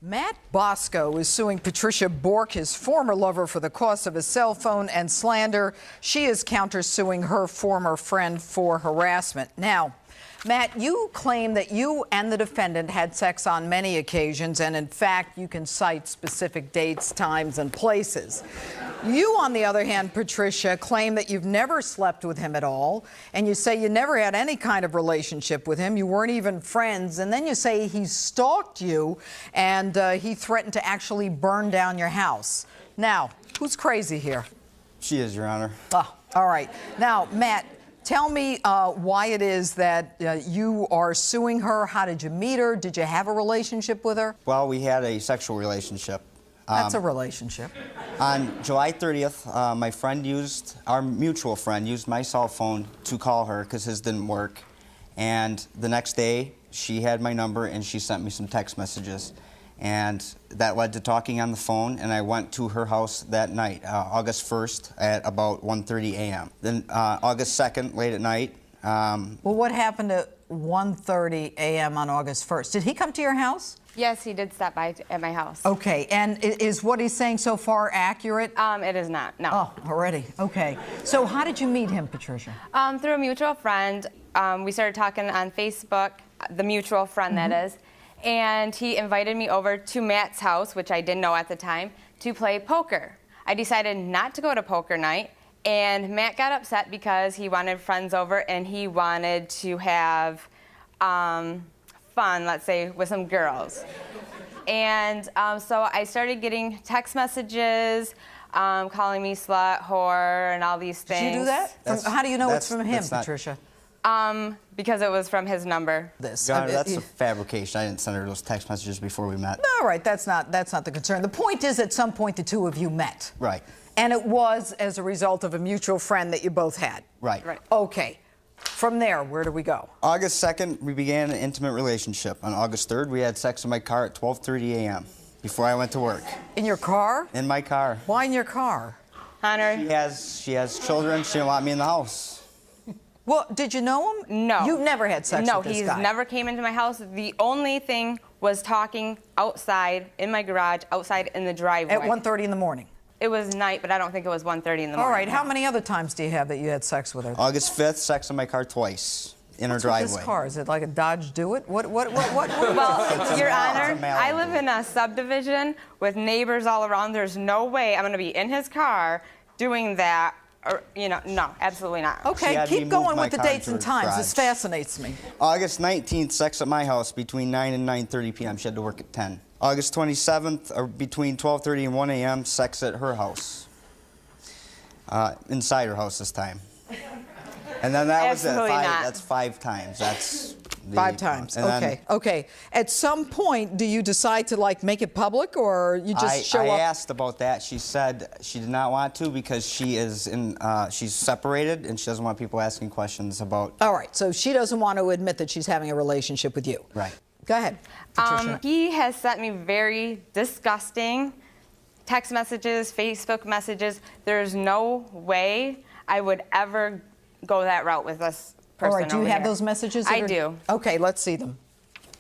Matt Bosco is suing Patricia Bork, his former lover, for the cost of a cell phone and slander. She is countersuing her former friend for harassment. Now, Matt, you claim that you and the defendant had sex on many occasions, and in fact, you can cite specific dates, times, and places. You, on the other hand, Patricia, claim that you've never slept with him at all, and you say you never had any kind of relationship with him. You weren't even friends, and then you say he stalked you, and he threatened to actually burn down your house. Now, who's crazy here? She is, Your Honor. Oh, all right. Now, Matt, tell me why it is that you are suing her. How did you meet her? Did you have a relationship with her? Well, we had a sexual relationship. That's a relationship. On July 30th, my friend our mutual friend used my cell phone to call her because his didn't work. And the next day, she had my number and she sent me some text messages. And that led to talking on the phone, and I went to her house that night, August 1st at about 1:30 a.m. Then August 2nd, late at night. Well, what happened at 1:30 a.m. on August 1st? Did he come to your house? Yes, he did stop by at my house. Okay, and is what he's saying so far accurate? It is not, no. Oh, already, okay. So how did you meet him, Patricia? Through a mutual friend. We started talking on Facebook, the mutual friend that is, and he invited me over to Matt's house, which I didn't know at the time, to play poker. I decided not to go to poker night, and Matt got upset because he wanted friends over and he wanted to have fun, let's say, with some girls. And so I started getting text messages, calling me slut, whore, and all these things. Did you do that? How do you know it's from him, Patricia? Because it was from his number. Your Honor, that's a fabrication. I didn't send her those text messages before we met. All right, that's not the concern. The point is, at some point, the two of you met. Right. And it was as a result of a mutual friend that you both had. Right. Right. Okay. From there, where do we go? August 2nd, we began an intimate relationship. On August 3rd, we had sex in my car at 12:30 a.m. before I went to work. In your car? In my car. Why in your car? Hunter. She has children. She didn't want me in the house. Well, did you know him? No. You've never had sex with this guy? No, he's never came into my house. The only thing was talking outside, in my garage, outside in the driveway. At 1:30 in the morning? It was night, but I don't think it was 1:30 in the morning. All right, how many other times do you have that you had sex with her? August 5th, sex in my car twice, in her driveway. What's with this car? Is it like a Dodge Do-It? What? Well, Your Honor, I live in a subdivision with neighbors all around. There's no way I'm going to be in his car doing that. Or, you know, no, absolutely not. Okay, keep going with the dates and times. This fascinates me. August 19th, sex at my house between 9 and 9:30 p.m. She had to work at 10. August 27th, between 12:30 and 1 a.m., sex at her house. Inside her house this time. And then that was it. That's 5 times. That's 5 times. Okay. Okay. At some point, do you decide to like make it public, or you just show up? I asked about that. She said she did not want to because she's separated and she doesn't want people asking questions about. All right. So she doesn't want to admit that she's having a relationship with you. Right. Go ahead, Patricia. He has sent me very disgusting text messages, Facebook messages. There's no way I would ever go that route with this person. All right, do you have here. those messages? I do. Okay, let's see them.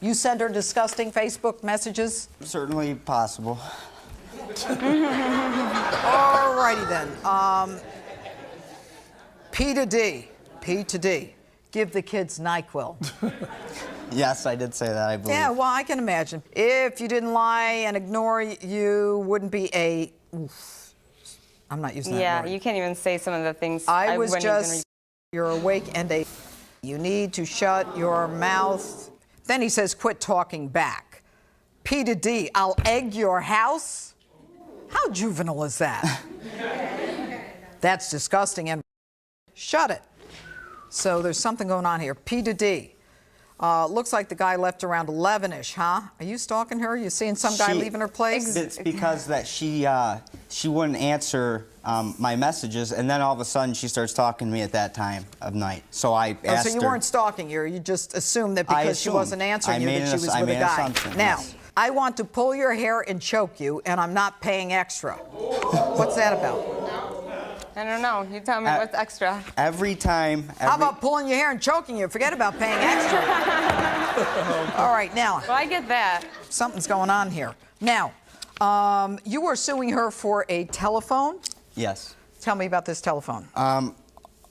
You send her disgusting Facebook messages? Certainly possible. All righty then. P to D. Give the kids NyQuil. Yes, I did say that, I believe. Yeah, well, I can imagine. If you didn't lie and ignore, you wouldn't be a... Oof. I'm not using that word. Yeah, you can't even say some of the things. I was just... You're awake and a... You need to shut your mouth. Then he says, quit talking back. P to D, I'll egg your house? How juvenile is that? That's disgusting and... Shut it. So there's something going on here. P to D. Looks like the guy left around 11-ish, huh? Are you stalking her? You seeing some guy leaving her place? It's because that she wouldn't answer my messages, and then all of a sudden she starts talking to me at that time of night. So I asked her. So you weren't stalking her. You just assumed that because she wasn't answering you that she was with a guy. Now, I want to pull your hair and choke you, and I'm not paying extra. What's that about? I don't know. You tell me what's extra. Every time. How about pulling your hair and choking you? Forget about paying extra. All right, now, Well, I get that. something's going on here. Now, you were suing her for a telephone? Yes. Tell me about this telephone.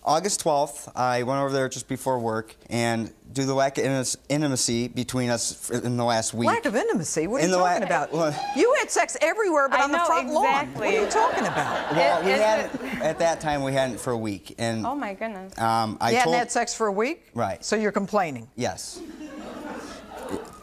August 12th, I went over there just before work, and due to the lack of intimacy between us in the last week. Lack of intimacy? What are In you the talking about? You had sex everywhere but I on the know, front lawn. exactly. What are you talking about? Well, we Is hadn't, at that time, we hadn't for a week. And Oh my goodness. I You hadn't told, had sex for a week? Right. So you're complaining. Yes.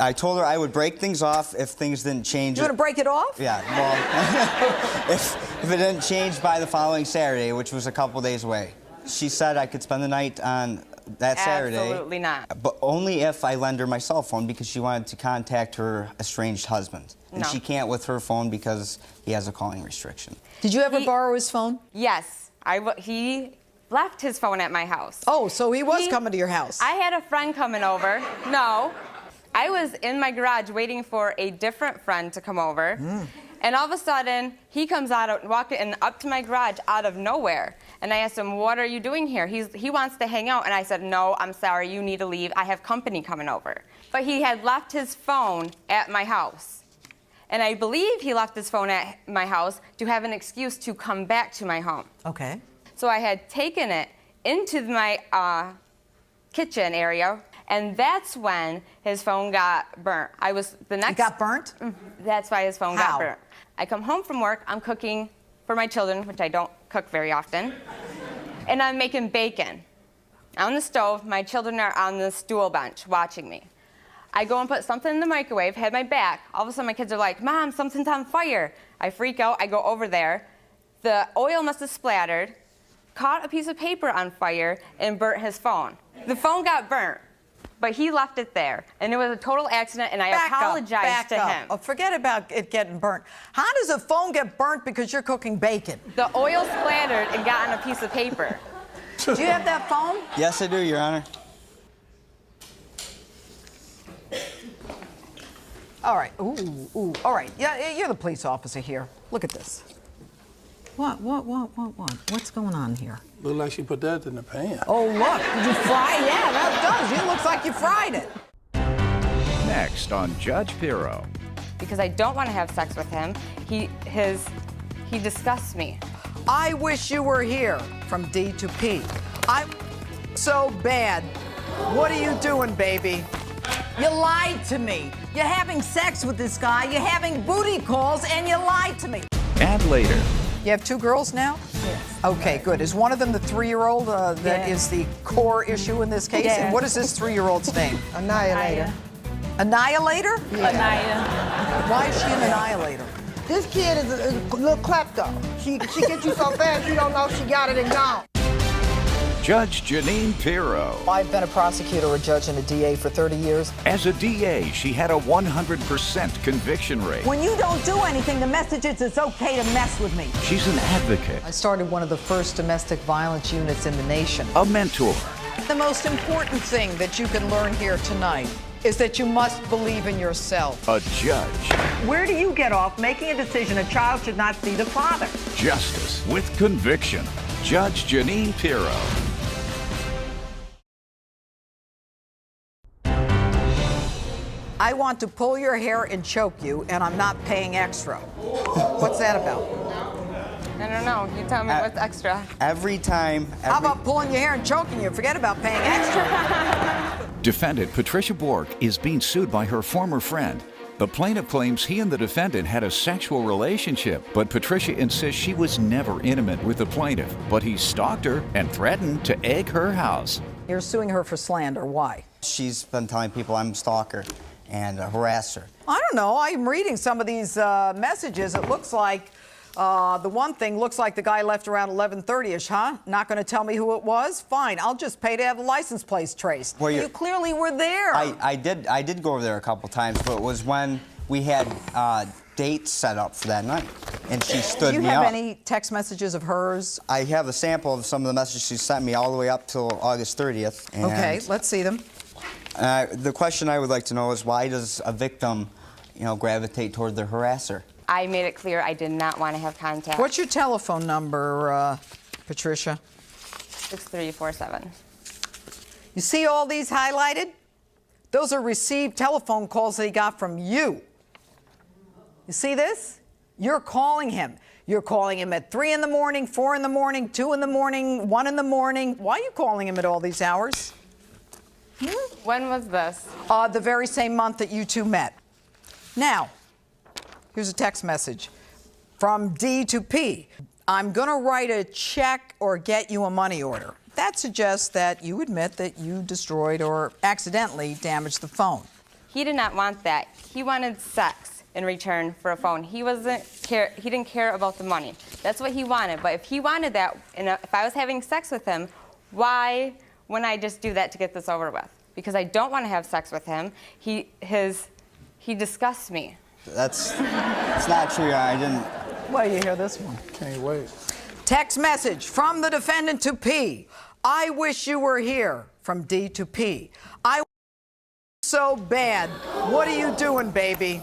I told her I would break things off if things didn't change. You want to break it off? Yeah, well, if it didn't change by the following Saturday, which was a couple days away. She said I could spend the night on that Saturday. Absolutely not. But only if I lend her my cell phone because she wanted to contact her estranged husband. And No. she can't with her phone because he has a calling restriction. Did you ever He- borrow his phone? Yes. He left his phone at my house. Oh, so he was coming to your house. I had a friend coming over. No. I was in my garage waiting for a different friend to come over. And all of a sudden, he comes out, walking up to my garage out of nowhere. And I asked him, what are you doing here? He wants to hang out. And I said, no, I'm sorry, you need to leave. I have company coming over. But he had left his phone at my house. And I believe he left his phone at my house to have an excuse to come back to my home. Okay. So I had taken it into my kitchen area, and that's when his phone got burnt. It got burnt? That's why his phone How? got burnt. I come home from work, I'm cooking for my children, which I don't cook very often, and I'm making bacon. On the stove, my children are on the stool bench watching me. I go and put something in the microwave, had my back. All of a sudden, my kids are like, Mom, something's on fire. I freak out, I go over there. The oil must have splattered, caught a piece of paper on fire, and burnt his phone. The phone got burnt, but he left it there. And it was a total accident, and I apologized to him. Oh, forget about it getting burnt. How does a phone get burnt because you're cooking bacon? The oil splattered and got on a piece of paper. Do you have that phone? Yes, I do, Your Honor. All right. Ooh. All right. Yeah, you're the police officer here. Look at this. What? What's going on here? Look like she put that in the pan. Oh, look. Did you fry it? Yeah, that does. It looks like you fried it. Next on Judge Pirro. Because I don't want to have sex with him. He disgusts me. I wish you were here from D to P. I'm so bad. What are you doing, baby? You lied to me. You're having sex with this guy, you're having booty calls, and you lied to me. And later. You have two girls now? Yes. Okay, good. Is one of them the 3-year-old that is the core issue in this case? Yes. And what is this 3-year-old's name? Annihilator. Annihilator? Annihilator. Why is she an annihilator? This kid is a little klepto. She gets you so fast you don't know she got it and gone. Judge Jeanine Pirro. I've been a prosecutor, a judge, and a DA for 30 years. As a DA, she had a 100% conviction rate. When you don't do anything, the message is it's okay to mess with me. She's an advocate, I started one of the first domestic violence units in the nation. a mentor, The most important thing that you can learn here tonight is that you must believe in yourself. a judge. Where do you get off making a decision a child should not see the father? Justice with conviction. Judge Jeanine Pirro. I want to pull your hair and choke you, and I'm not paying extra. What's that about? I don't know. You tell me what's extra. Every time. How about pulling your hair and choking you? Forget about paying extra. Defendant Patricia Bork is being sued by her former friend. The plaintiff claims he and the defendant had a sexual relationship, but Patricia insists she was never intimate with the plaintiff, but he stalked her and threatened to egg her house. You're suing her for slander. Why? She's been telling people I'm a stalker and a harasser. I don't know. I'm reading some of these messages. It looks like the one thing looks like the guy left around 11:30ish, huh? Not going to tell me who it was? Fine. I'll just pay to have the license plates traced. Well, you clearly were there. I did go over there a couple times, but it was when we had dates set up for that night, and she stood Do you me have up. any text messages of hers? I have a sample of some of the messages she sent me all the way up till August 30th. And, Okay, let's see them. the question I would like to know is why does a victim, gravitate toward the harasser? I made it clear I did not want to have contact. What's your telephone number, Patricia? 6347. You see all these highlighted? Those are received telephone calls that he got from you. You see this? You're calling him. You're calling him at 3 in the morning, 4 in the morning, 2 in the morning, 1 in the morning. Why are you calling him at all these hours? When was this? The very same month that you two met. Now, here's a text message from D to P. I'm going to write a check or get you a money order. That suggests that you admit that you destroyed or accidentally damaged the phone. He did not want that. He wanted sex in return for a phone. He didn't care about the money. That's what he wanted. But if he wanted that, and if I was having sex with him, why wouldn't I just do that to get this over with? Because I don't want to have sex with him. He disgusts me. It's not true. I didn't. Well, you hear this one. Can't wait. Text message from the defendant to P. I wish you were here. From D to P. I so bad. What are you doing, baby?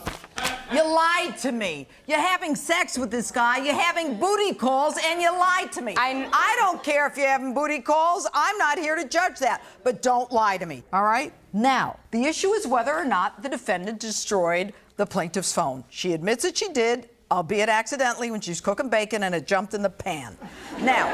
You lied to me. You're having sex with this guy. You're having booty calls, and you lied to me. I don't care if you're having booty calls. I'm not here to judge that. But don't lie to me, all right? Now, the issue is whether or not the defendant destroyed the plaintiff's phone. She admits that she did, albeit accidentally, when she was cooking bacon and it jumped in the pan. Now,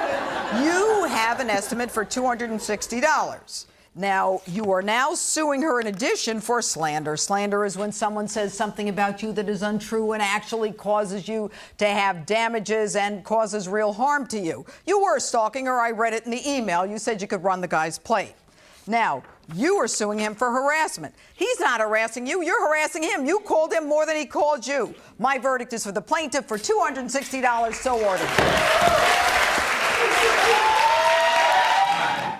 you have an estimate for $260. Now, you are now suing her in addition for slander. Slander is when someone says something about you that is untrue and actually causes you to have damages and causes real harm to you. You were stalking her. I read it in the email. You said you could run the guy's plate. Now, you are suing him for harassment. He's not harassing you. You're harassing him. You called him more than he called you. My verdict is for the plaintiff for $260, so ordered.